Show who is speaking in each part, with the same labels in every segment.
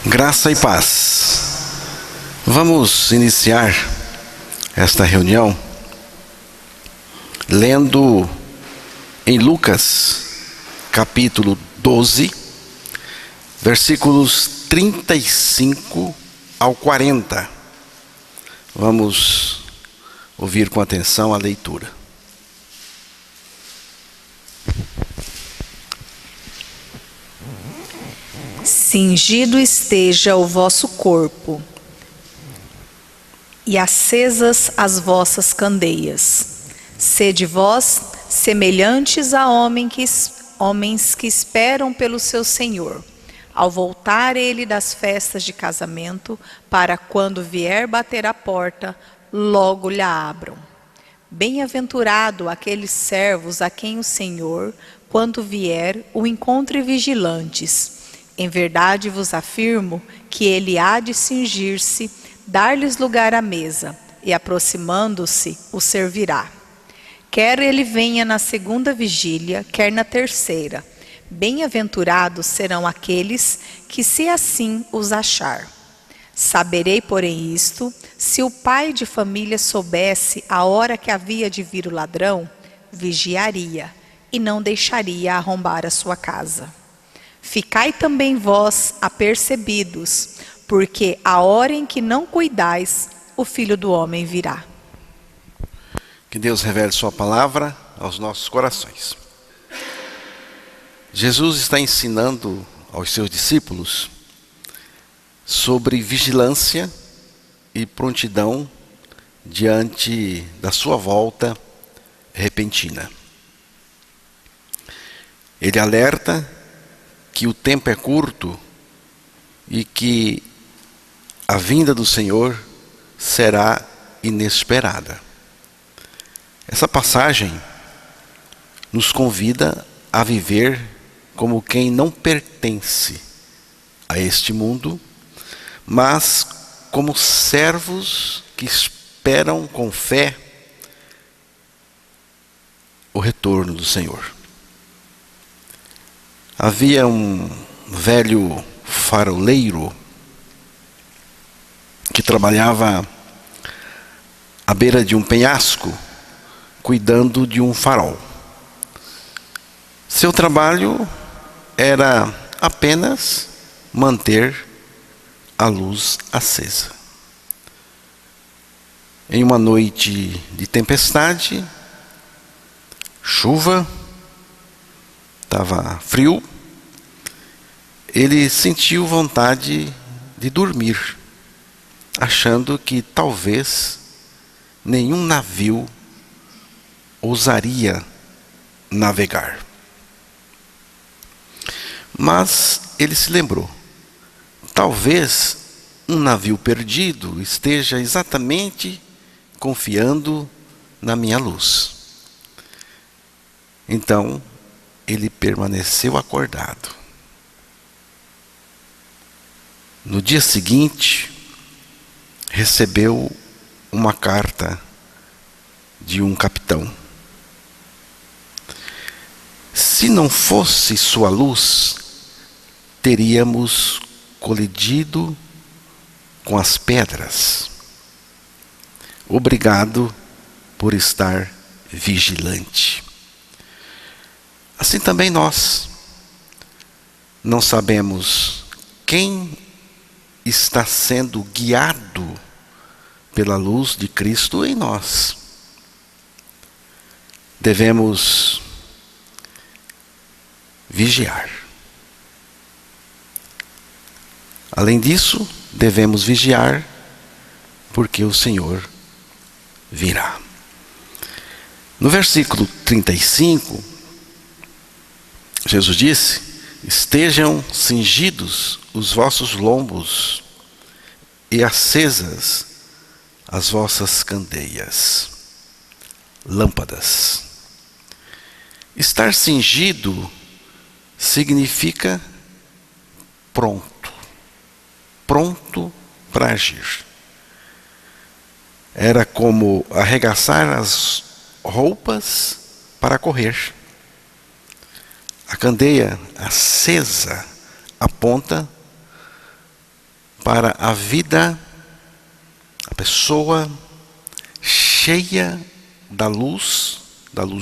Speaker 1: Graça e paz. Vamos iniciar esta reunião lendo em Lucas, capítulo 12, versículos 35 ao 40. Vamos ouvir com atenção a leitura.
Speaker 2: Cingido esteja o vosso corpo, e acesas as vossas candeias. Sede vós semelhantes a homens que esperam pelo seu Senhor, ao voltar ele das festas de casamento, para quando vier bater a porta, logo lhe abram. Bem-aventurado aqueles servos a quem o Senhor, quando vier, o encontre vigilantes. Em verdade vos afirmo que ele há de cingir-se, dar-lhes lugar à mesa, e aproximando-se, o servirá. Quer ele venha na segunda vigília, quer na terceira. Bem-aventurados serão aqueles que, se assim os achar. Saberei, porém, isto: se o pai de família soubesse a hora que havia de vir o ladrão, vigiaria, e não deixaria arrombar a sua casa. Ficai também vós apercebidos, porque a hora em que não cuidais, o Filho do Homem virá.
Speaker 1: Que Deus revele sua palavra aos nossos corações. Jesus está ensinando aos seus discípulos sobre vigilância e prontidão diante da sua volta repentina. Ele alerta que o tempo é curto e que a vinda do Senhor será inesperada. Essa passagem nos convida a viver como quem não pertence a este mundo, mas como servos que esperam com fé o retorno do Senhor. Havia um velho faroleiro que trabalhava à beira de um penhasco, cuidando de um farol. Seu trabalho era apenas manter a luz acesa. Em uma noite de tempestade, chuva, estava frio, ele sentiu vontade de dormir, achando que talvez nenhum navio ousaria navegar. Mas ele se lembrou: talvez um navio perdido esteja exatamente confiando na minha luz. Então, ele permaneceu acordado. No dia seguinte, recebeu uma carta de um capitão. Se não fosse sua luz, teríamos colidido com as pedras. Obrigado por estar vigilante. Assim também nós não sabemos quem está sendo guiado pela luz de Cristo em nós. Devemos vigiar. Além disso, devemos vigiar porque o Senhor virá. No versículo 35, Jesus disse: estejam cingidos os vossos lombos e acesas as vossas candeias, lâmpadas. Estar cingido significa pronto para agir. Era como arregaçar as roupas para correr. A candeia acesa aponta para a vida, a pessoa cheia da luz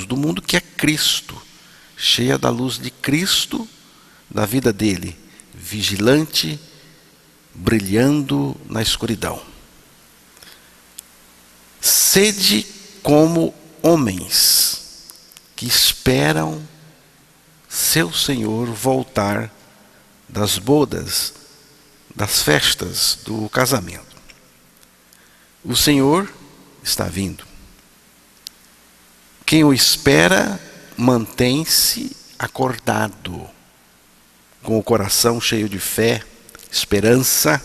Speaker 1: do mundo, que é Cristo, cheia da luz de Cristo, da vida dele, vigilante, brilhando na escuridão. Sede como homens que esperam seu Senhor voltar das bodas, das festas, do casamento. O Senhor está vindo. Quem o espera mantém-se acordado, com o coração cheio de fé, esperança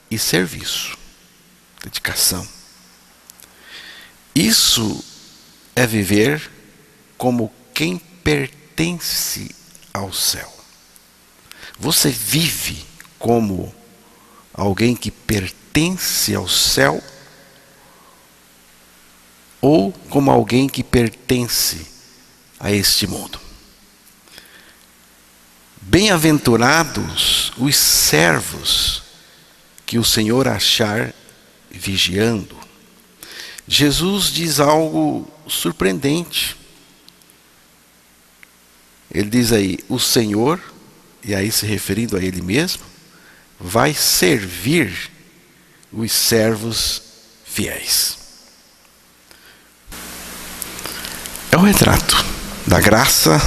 Speaker 1: e serviço, dedicação. Isso é viver como quem pertence ao céu. Você vive como alguém que pertence ao céu ou como alguém que pertence a este mundo? Bem-aventurados os servos que o Senhor achar vigiando. Jesus diz algo surpreendente. Ele diz aí, o Senhor, e aí se referindo a Ele mesmo, vai servir os servos fiéis. É o retrato da graça,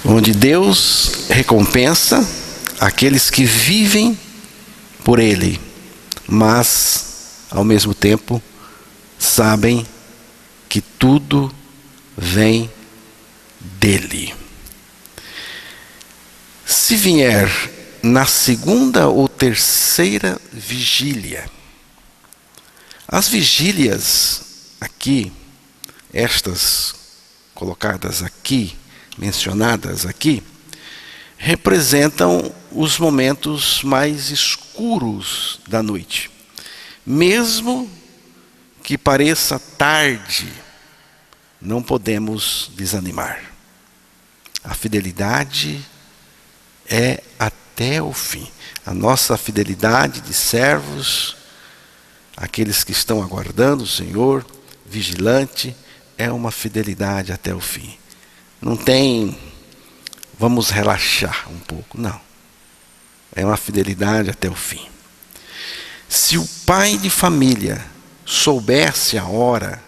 Speaker 1: onde Deus recompensa aqueles que vivem por Ele, mas, ao mesmo tempo, sabem que tudo vem dele. Se vier na segunda ou terceira vigília, as vigílias aqui, estas colocadas aqui, mencionadas aqui, representam os momentos mais escuros da noite. Mesmo que pareça tarde, não podemos desanimar. A fidelidade é até o fim. A nossa fidelidade de servos, aqueles que estão aguardando o Senhor, vigilante, é uma fidelidade até o fim. Não tem, vamos relaxar um pouco, não. É uma fidelidade até o fim. Se o pai de família soubesse a hora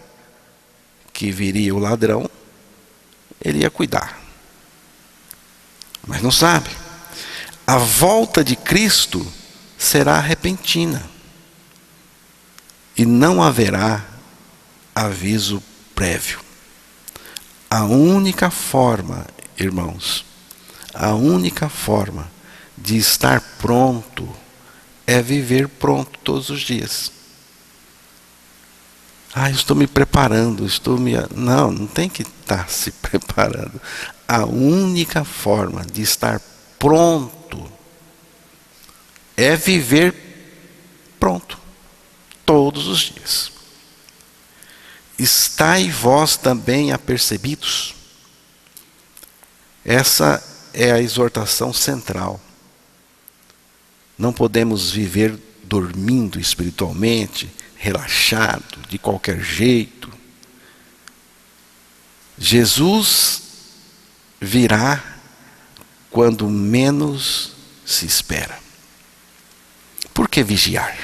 Speaker 1: que viria o ladrão, ele ia cuidar. Mas não sabe. A volta de Cristo será repentina. E não haverá aviso prévio. A única forma, irmãos, a única forma de estar pronto é viver pronto todos os dias. Eu estou me preparando, Não tem que estar se preparando. A única forma de estar pronto é viver pronto todos os dias. Estai vós também apercebidos. Essa é a exortação central. Não podemos viver dormindo espiritualmente, relaxado, de qualquer jeito. Jesus virá quando menos se espera. Por que vigiar?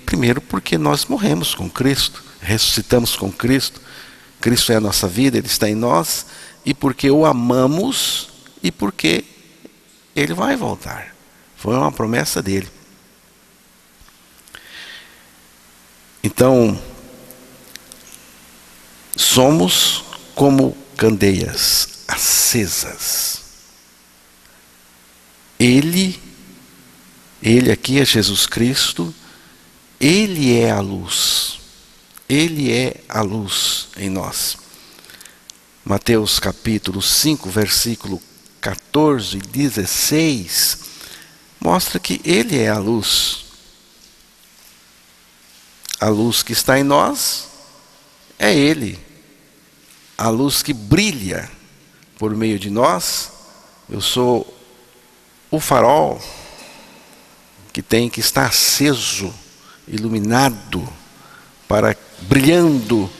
Speaker 1: Primeiro, porque nós morremos com Cristo, ressuscitamos com Cristo, Cristo é a nossa vida, Ele está em nós, e porque o amamos e porque Ele vai voltar. Foi uma promessa dele. Então, somos como candeias acesas. Ele aqui é Jesus Cristo, Ele é a luz. Ele é a luz em nós. Mateus capítulo 5, versículo 14 e 16, mostra que Ele é a luz. A luz que está em nós é Ele. A luz que brilha por meio de nós. Eu sou o farol que tem que estar aceso, iluminado, brilhando,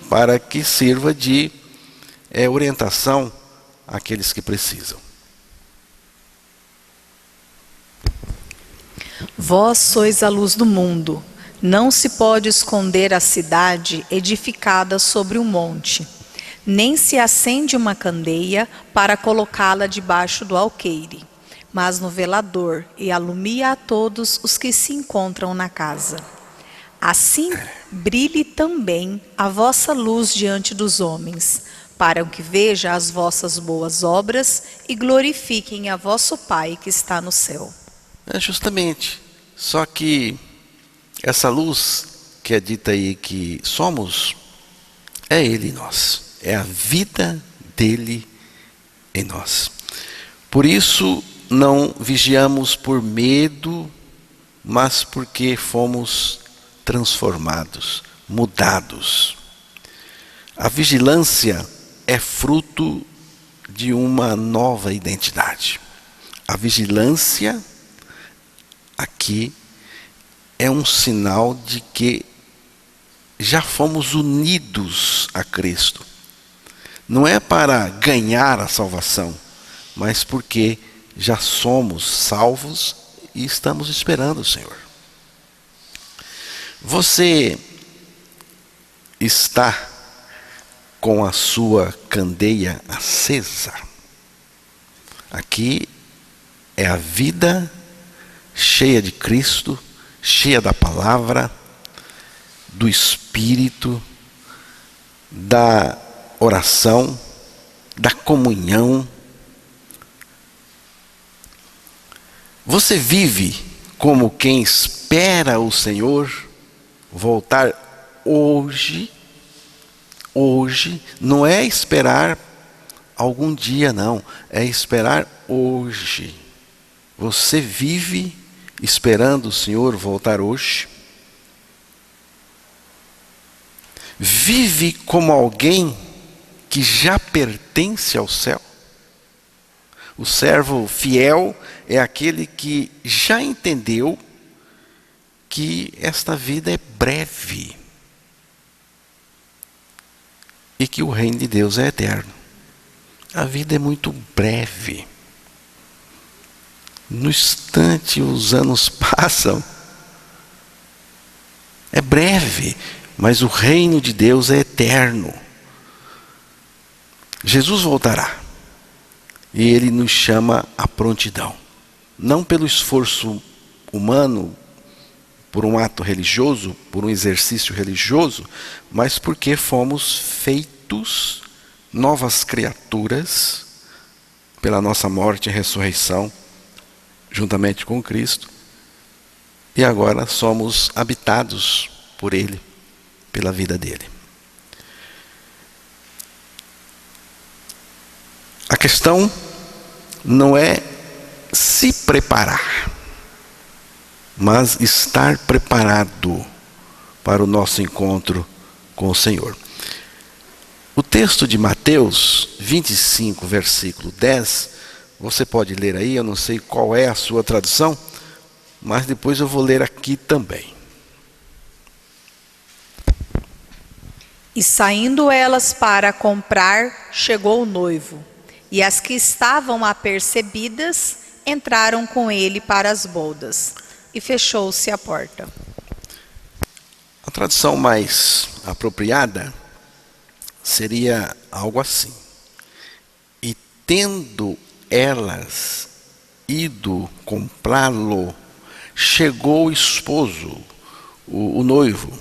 Speaker 1: para que sirva de orientação àqueles que precisam.
Speaker 2: Vós sois a luz do mundo. Não se pode esconder a cidade edificada sobre um monte, nem se acende uma candeia para colocá-la debaixo do alqueire, mas no velador, e alumia a todos os que se encontram na casa. Assim brilhe também a vossa luz diante dos homens, para que vejam as vossas boas obras e glorifiquem a vosso Pai que está no céu.
Speaker 1: Justamente. Só que essa luz que é dita aí que somos, é Ele em nós. É a vida dele em nós. Por isso, não vigiamos por medo, mas porque fomos transformados, mudados. A vigilância é fruto de uma nova identidade. A vigilância aqui é um sinal de que já fomos unidos a Cristo. Não é para ganhar a salvação, mas porque já somos salvos e estamos esperando o Senhor. Você está com a sua candeia acesa? Aqui é a vida cheia de Cristo, cheia da palavra, do Espírito, da oração, da comunhão. Você vive como quem espera o Senhor voltar hoje. Hoje não é esperar algum dia, não. É esperar hoje. Você vive esperando o Senhor voltar hoje? Vive como alguém que já pertence ao céu? O servo fiel é aquele que já entendeu que esta vida é breve e que o reino de Deus é eterno. A vida é muito breve. No instante os anos passam. É breve, mas o reino de Deus é eterno. Jesus voltará. E Ele nos chama à prontidão. Não pelo esforço humano, por um ato religioso, por um exercício religioso, mas porque fomos feitos novas criaturas pela nossa morte e ressurreição, juntamente com Cristo. E agora somos habitados por Ele, pela vida dele. A questão não é se preparar, mas estar preparado para o nosso encontro com o Senhor. O texto de Mateus 25, versículo 10, você pode ler aí, eu não sei qual é a sua tradução, mas depois eu vou ler aqui também.
Speaker 2: E saindo elas para comprar, chegou o noivo. E as que estavam apercebidas entraram com ele para as bodas. E fechou-se a porta.
Speaker 1: A tradução mais apropriada seria algo assim. E tendo elas ido comprá-lo, chegou o esposo, o noivo.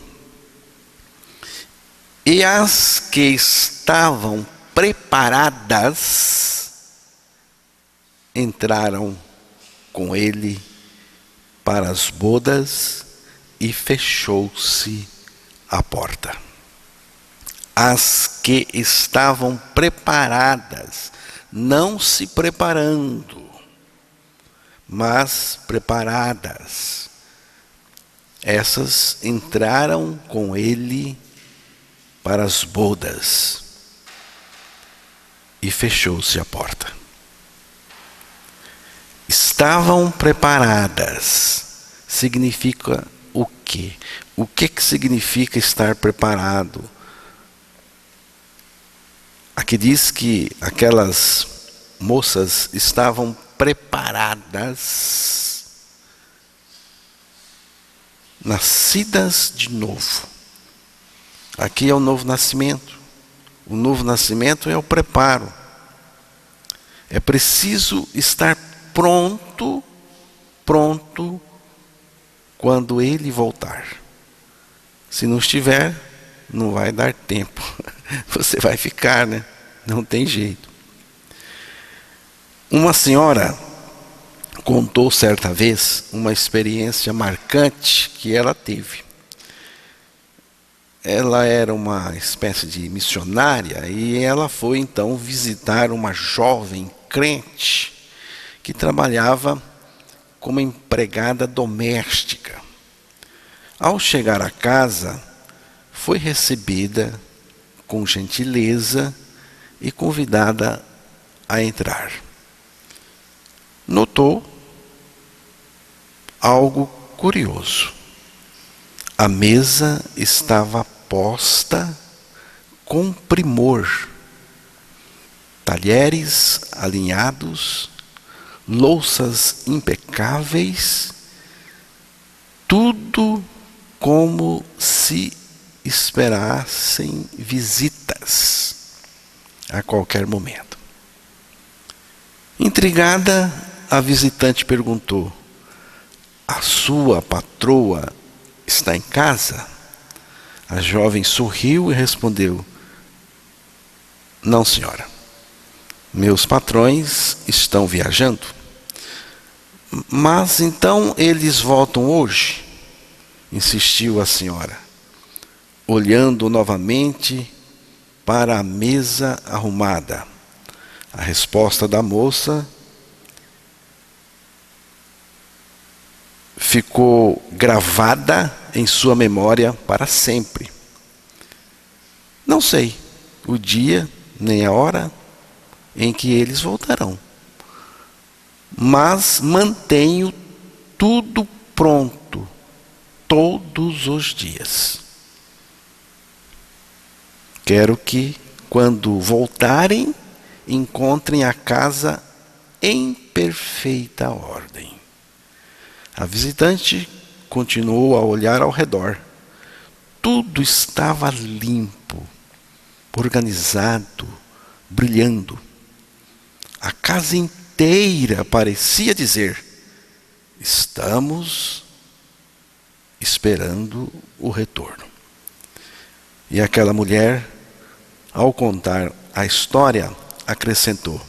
Speaker 1: E as que estavam preparadas entraram com ele para as bodas e fechou-se a porta. As que estavam preparadas, não se preparando, mas preparadas, essas entraram com ele para as bodas e fechou-se a porta. estavam preparadas. Significa o quê? O que significa estar preparado? Aqui diz que aquelas moças estavam preparadas, nascidas de novo. Aqui é o novo nascimento. O novo nascimento é o preparo. É preciso estar pronto quando ele voltar. Se não estiver, não vai dar tempo. Você vai ficar, né? Não tem jeito. Uma senhora contou certa vez uma experiência marcante que ela teve. Ela era uma espécie de missionária e ela foi então visitar uma jovem crente que trabalhava como empregada doméstica. Ao chegar à casa, foi recebida com gentileza e convidada a entrar. Notou algo curioso. A mesa estava posta com primor, talheres alinhados, louças impecáveis, tudo como se esperassem visitas a qualquer momento. Intrigada, a visitante perguntou: "A sua patroa está em casa?" A jovem sorriu e respondeu: "Não, senhora. Meus patrões estão viajando." "Mas então eles voltam hoje?" insistiu a senhora, olhando novamente para a mesa arrumada. A resposta da moça ficou gravada em sua memória para sempre. "Não sei o dia nem a hora em que eles voltarão, mas mantenho tudo pronto todos os dias. Quero que, quando voltarem, encontrem a casa em perfeita ordem." A visitante continuou a olhar ao redor. Tudo estava limpo, organizado, brilhando. A casa inteira parecia dizer: "Estamos esperando o retorno." E aquela mulher, ao contar a história, acrescentou: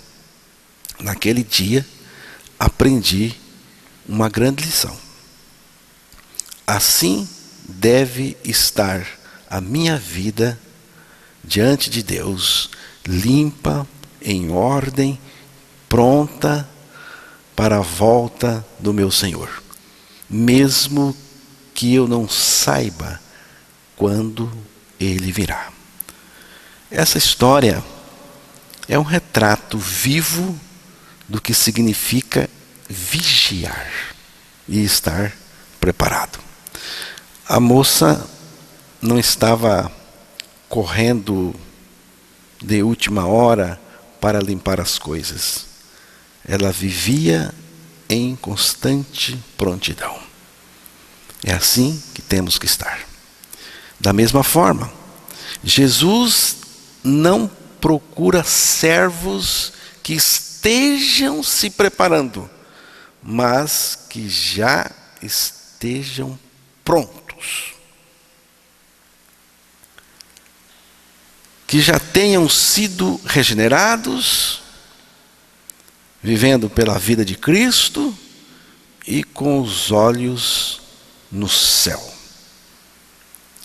Speaker 1: "Naquele dia, aprendi uma grande lição. Assim deve estar a minha vida diante de Deus, limpa, em ordem, pronta para a volta do meu Senhor, mesmo que eu não saiba quando Ele virá." Essa história é um retrato vivo do que significa vigiar e estar preparado. A moça não estava correndo de última hora para limpar as coisas. Ela vivia em constante prontidão. É assim que temos que estar. Da mesma forma, Jesus não procura servos que estejam se preparando, mas que já estejam prontos, que já tenham sido regenerados, vivendo pela vida de Cristo e com os olhos no céu,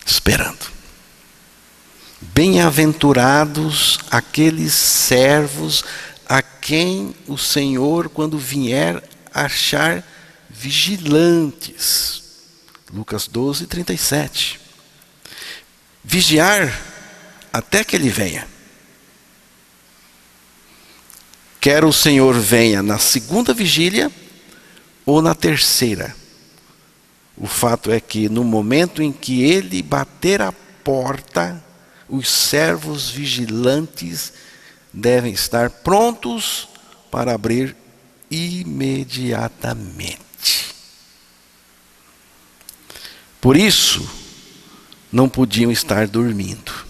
Speaker 1: esperando. Bem-aventurados aqueles servos a quem o Senhor, quando vier, achar vigilantes. Lucas 12, 37. Vigiar até que Ele venha. Quer o Senhor venha na segunda vigília, ou na terceira. O fato é que no momento em que ele bater a porta, os servos vigilantes devem estar prontos para abrir imediatamente. Por isso, não podiam estar dormindo,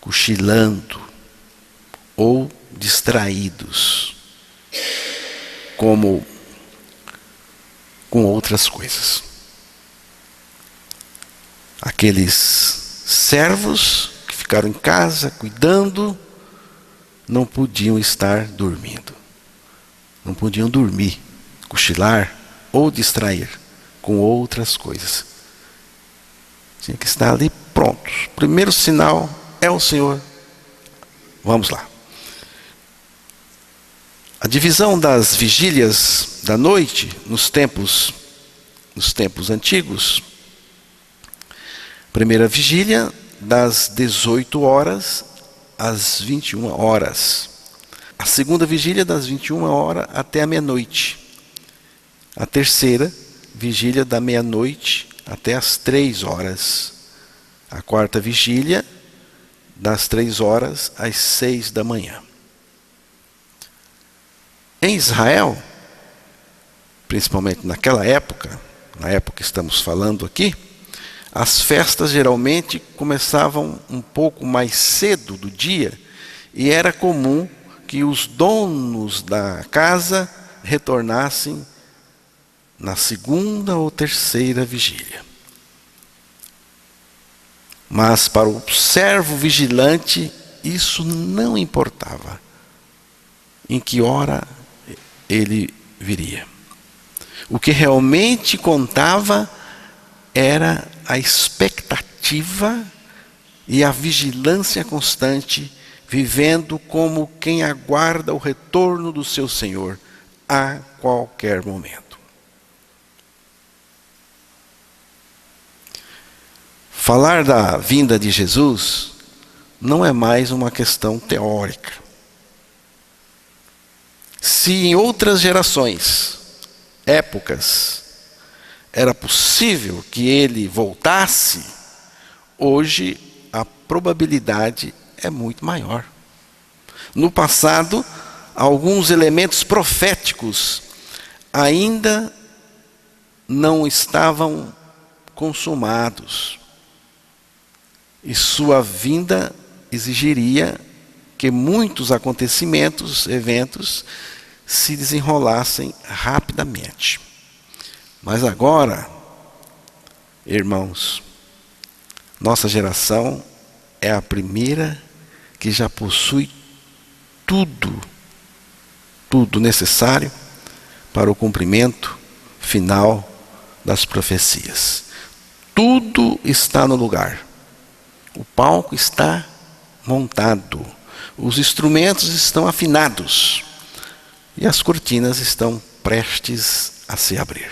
Speaker 1: cochilando ou distraídos, como com outras coisas. Aqueles servos que ficaram em casa cuidando, não podiam estar dormindo. Não podiam dormir, cochilar ou distrair com outras coisas. Tinha que estar ali prontos. O primeiro sinal é o Senhor. Vamos lá. A divisão das vigílias da noite nos tempos antigos. Primeira vigília das 18 horas às 21 horas. A segunda vigília das 21 horas até a meia-noite. A terceira vigília da meia-noite até as 3 horas. A quarta vigília das 3 horas às 6 da manhã. Em Israel, principalmente naquela época, na época que estamos falando aqui, as festas geralmente começavam um pouco mais cedo do dia e era comum que os donos da casa retornassem na segunda ou terceira vigília. Mas para o servo vigilante, isso não importava. Em que hora ele viria. O que realmente contava era a expectativa e a vigilância constante, vivendo como quem aguarda o retorno do seu Senhor a qualquer momento. Falar da vinda de Jesus não é mais uma questão teórica. Se em outras gerações, épocas, era possível que ele voltasse, hoje a probabilidade é muito maior. No passado, alguns elementos proféticos ainda não estavam consumados. E sua vinda exigiria que muitos acontecimentos, eventos, se desenrolassem rapidamente. Mas agora, irmãos, nossa geração é a primeira que já possui tudo necessário para o cumprimento final das profecias. Tudo está no lugar. O palco está montado. Os instrumentos estão afinados. E as cortinas estão prestes a se abrir.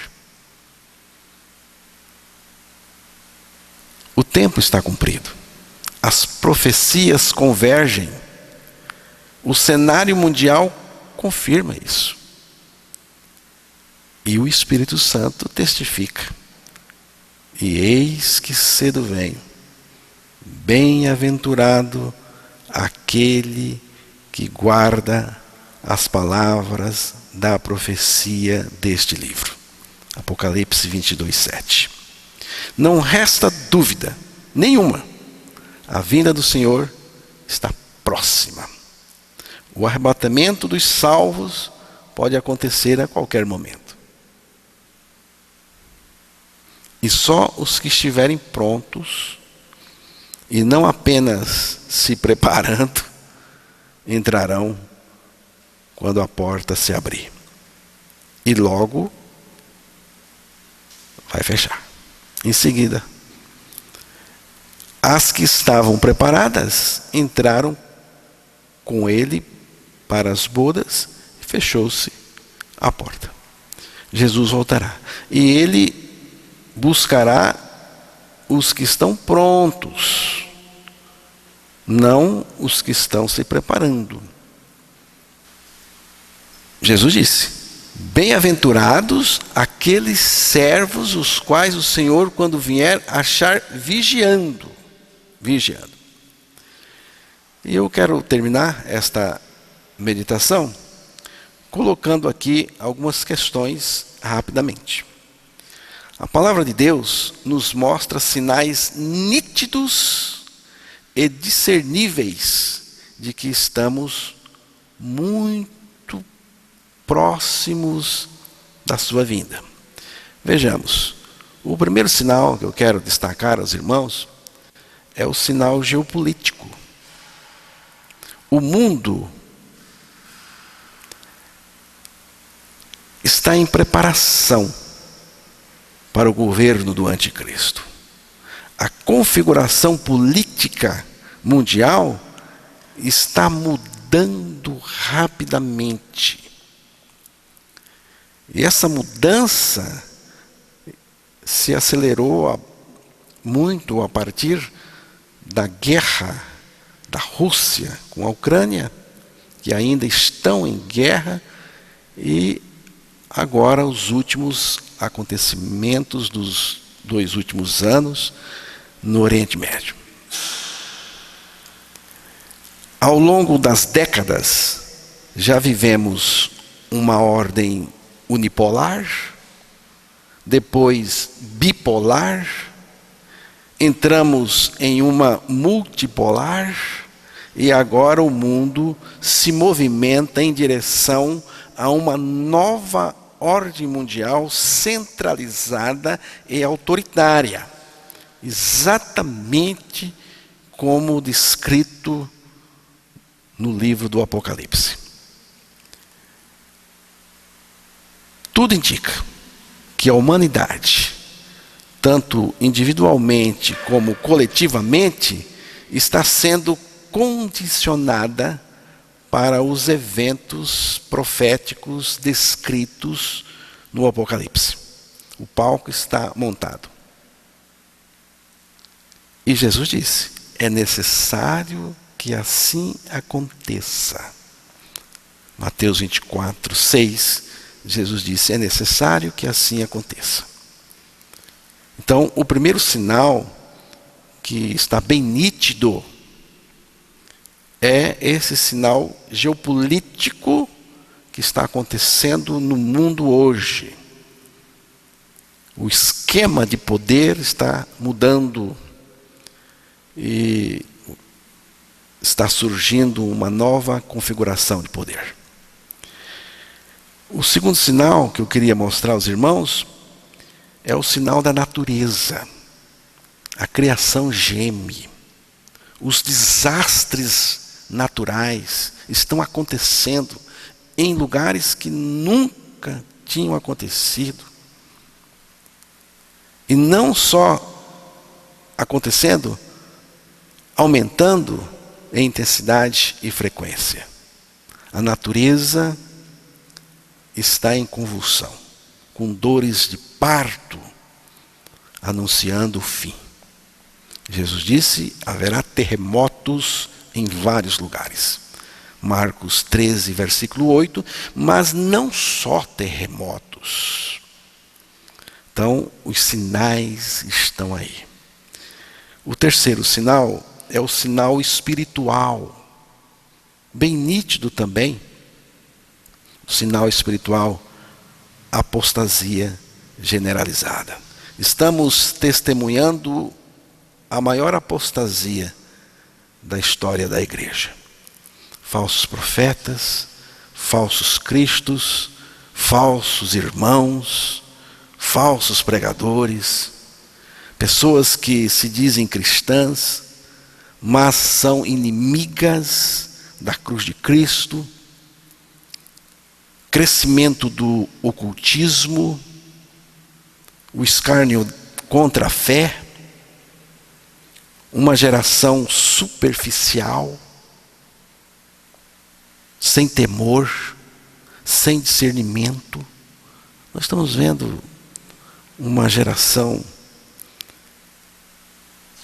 Speaker 1: O tempo está cumprido. As profecias convergem. O cenário mundial confirma isso. E o Espírito Santo testifica. E eis que cedo venho. Bem-aventurado aquele que guarda as palavras da profecia deste livro. Apocalipse 22:7. Não resta dúvida nenhuma. A vinda do Senhor está próxima. O arrebatamento dos salvos pode acontecer a qualquer momento. E só os que estiverem prontos, e não apenas se preparando, entrarão quando a porta se abrir. E logo vai fechar. Em seguida, as que estavam preparadas entraram com ele para as bodas e fechou-se a porta. Jesus voltará. E ele buscará os que estão prontos, não os que estão se preparando. Jesus disse: Bem-aventurados aqueles servos os quais o Senhor, quando vier, achar vigiando. E eu quero terminar esta meditação colocando aqui algumas questões rapidamente. A palavra de Deus nos mostra sinais nítidos e discerníveis de que estamos muito próximos da sua vinda. Vejamos, o primeiro sinal que eu quero destacar aos irmãos é o sinal geopolítico. O mundo está em preparação para o governo do anticristo. A configuração política mundial está mudando rapidamente. E essa mudança se acelerou muito a partir da guerra da Rússia com a Ucrânia, que ainda estão em guerra, e agora os últimos acontecimentos dos 2 últimos anos no Oriente Médio. Ao longo das décadas, já vivemos uma ordem unipolar, depois bipolar, entramos em uma multipolar e agora o mundo se movimenta em direção a uma nova ordem mundial centralizada e autoritária, exatamente como descrito no livro do Apocalipse. Tudo indica que a humanidade, tanto individualmente como coletivamente, está sendo condicionada para os eventos proféticos descritos no Apocalipse. O palco está montado. E Jesus disse: é necessário que assim aconteça. Mateus 24, 6, Jesus disse: é necessário que assim aconteça. Então, o primeiro sinal que está bem nítido é esse sinal geopolítico que está acontecendo no mundo hoje. O esquema de poder está mudando e está surgindo uma nova configuração de poder. O segundo sinal que eu queria mostrar aos irmãos é o sinal da natureza. A criação geme. Os desastres naturais estão acontecendo em lugares que nunca tinham acontecido. E não só acontecendo, aumentando em intensidade e frequência. A natureza está em convulsão, com dores de parto, anunciando o fim. Jesus disse: haverá terremotos em vários lugares. Marcos 13, versículo 8, mas não só terremotos. Então, os sinais estão aí. O terceiro sinal é o sinal espiritual, bem nítido também. O sinal espiritual, apostasia generalizada. Estamos testemunhando a maior apostasia da história da igreja. Falsos profetas, falsos cristos, falsos irmãos, falsos pregadores, pessoas que se dizem cristãs, mas são inimigas da cruz de Cristo, crescimento do ocultismo, o escárnio contra a fé, uma geração superficial, sem temor, sem discernimento. Nós estamos vendo uma geração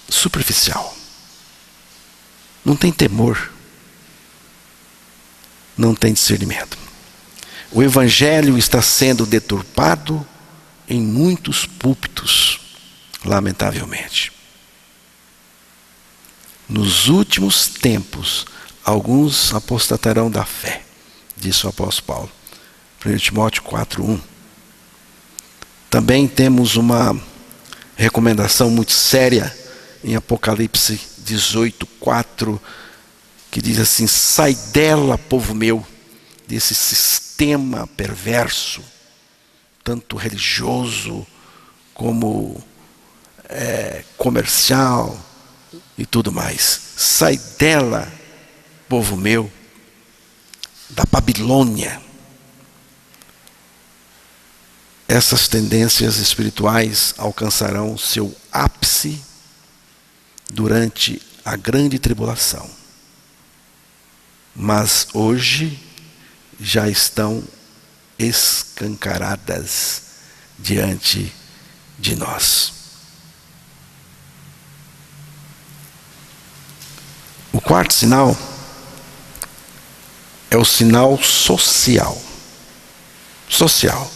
Speaker 1: superficial. Não tem temor, não tem discernimento. O evangelho está sendo deturpado em muitos púlpitos, lamentavelmente. Nos últimos tempos, alguns apostatarão da fé, disse o apóstolo Paulo. 1 Timóteo 4:1. Também temos uma recomendação muito séria em Apocalipse 18:4, que diz assim: sai dela, povo meu, desse sistema perverso, tanto religioso como comercial e tudo mais. Sai dela, povo meu, da Babilônia. Essas tendências espirituais alcançarão seu ápice durante a grande tribulação. Mas hoje já estão escancaradas diante de nós. O quarto sinal é o sinal social. Social.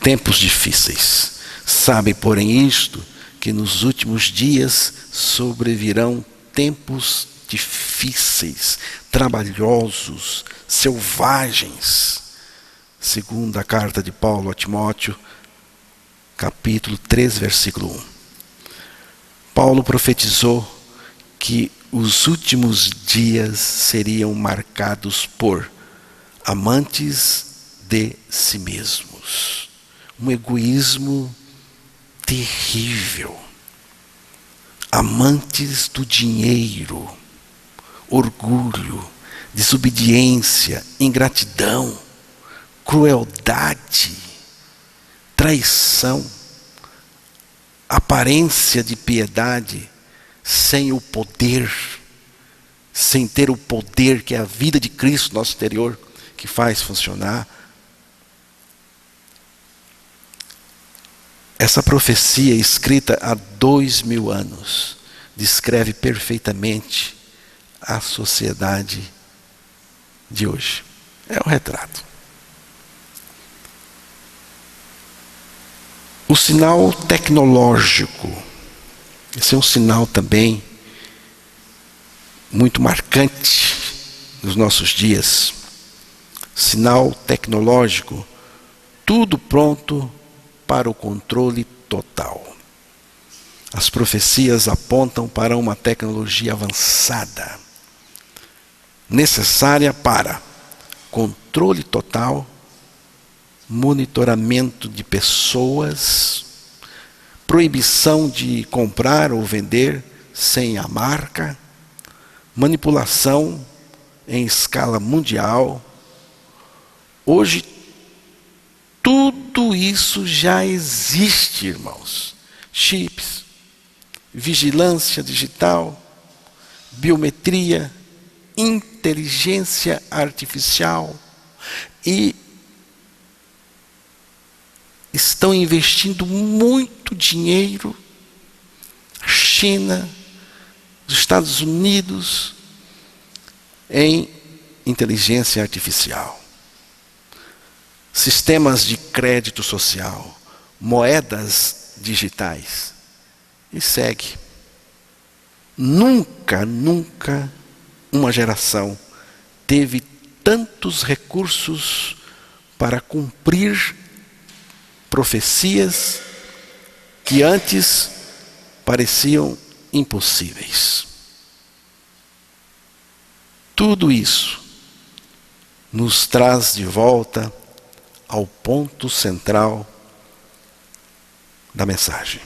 Speaker 1: Tempos difíceis. Sabe, porém, isto, que nos últimos dias sobrevirão tempos difíceis, trabalhosos, selvagens. Segundo a carta de Paulo a Timóteo, capítulo 3, versículo 1. Paulo profetizou que os últimos dias seriam marcados por amantes de si mesmos. Um egoísmo terrível. Amantes do dinheiro, orgulho, desobediência, ingratidão, crueldade, traição, aparência de piedade, sem o poder, sem ter o poder que é a vida de Cristo no nosso interior, que faz funcionar. Essa profecia, escrita há 2000 anos, descreve perfeitamente a sociedade de hoje. É um retrato. O sinal tecnológico, esse é um sinal também muito marcante nos nossos dias. Sinal tecnológico, tudo pronto para o controle total. As profecias apontam para uma tecnologia avançada, necessária para controle total, monitoramento de pessoas, proibição de comprar ou vender sem a marca, manipulação em escala mundial. Hoje, tudo isso já existe, irmãos. Chips, vigilância digital, biometria, inteligência artificial, e estão investindo muito dinheiro, a China, os Estados Unidos, em inteligência artificial. Sistemas de crédito social, moedas digitais. E segue. Nunca uma geração teve tantos recursos para cumprir profecias que antes pareciam impossíveis. Tudo isso nos traz de volta ao ponto central da mensagem.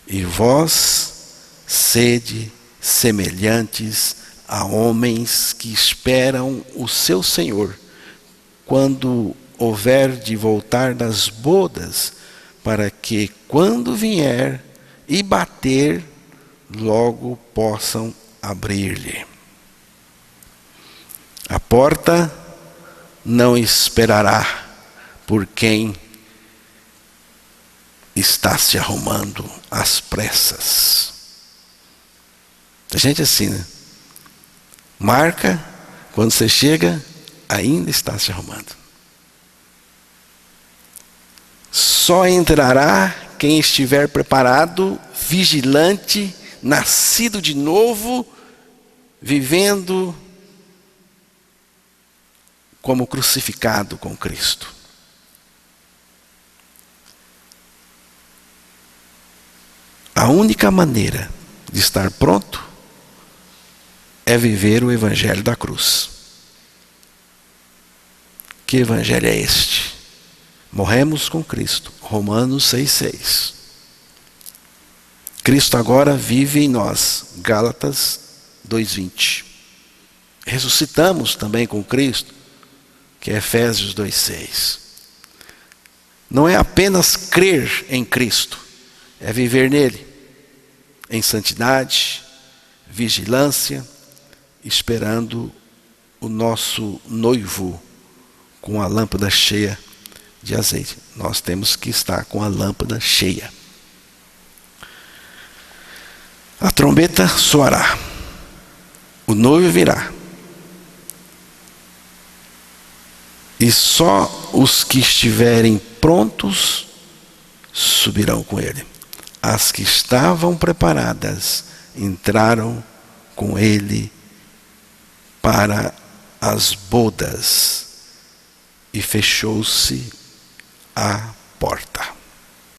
Speaker 1: E vós sede semelhantes a homens que esperam o seu Senhor, quando houver de voltar das bodas, para que, quando vier e bater, logo possam abrir-lhe. A porta não esperará por quem está se arrumando às pressas. A gente é assim, né? Marca, quando você chega, ainda está se arrumando. Só entrará quem estiver preparado, vigilante, nascido de novo, vivendo como crucificado com Cristo. A única maneira de estar pronto é viver o evangelho da cruz. Que evangelho é este? Morremos com Cristo. Romanos 6,6. Cristo agora vive em nós. Gálatas 2,20. Ressuscitamos também com Cristo, que é Efésios 2,6. Não é apenas crer em Cristo, é viver nele, em santidade, vigilância, esperando o nosso noivo com a lâmpada cheia de azeite. Nós temos que estar com a lâmpada cheia. A trombeta soará, o noivo virá, e só os que estiverem prontos subirão com ele. As que estavam preparadas entraram com ele para as bodas e fechou-se a porta.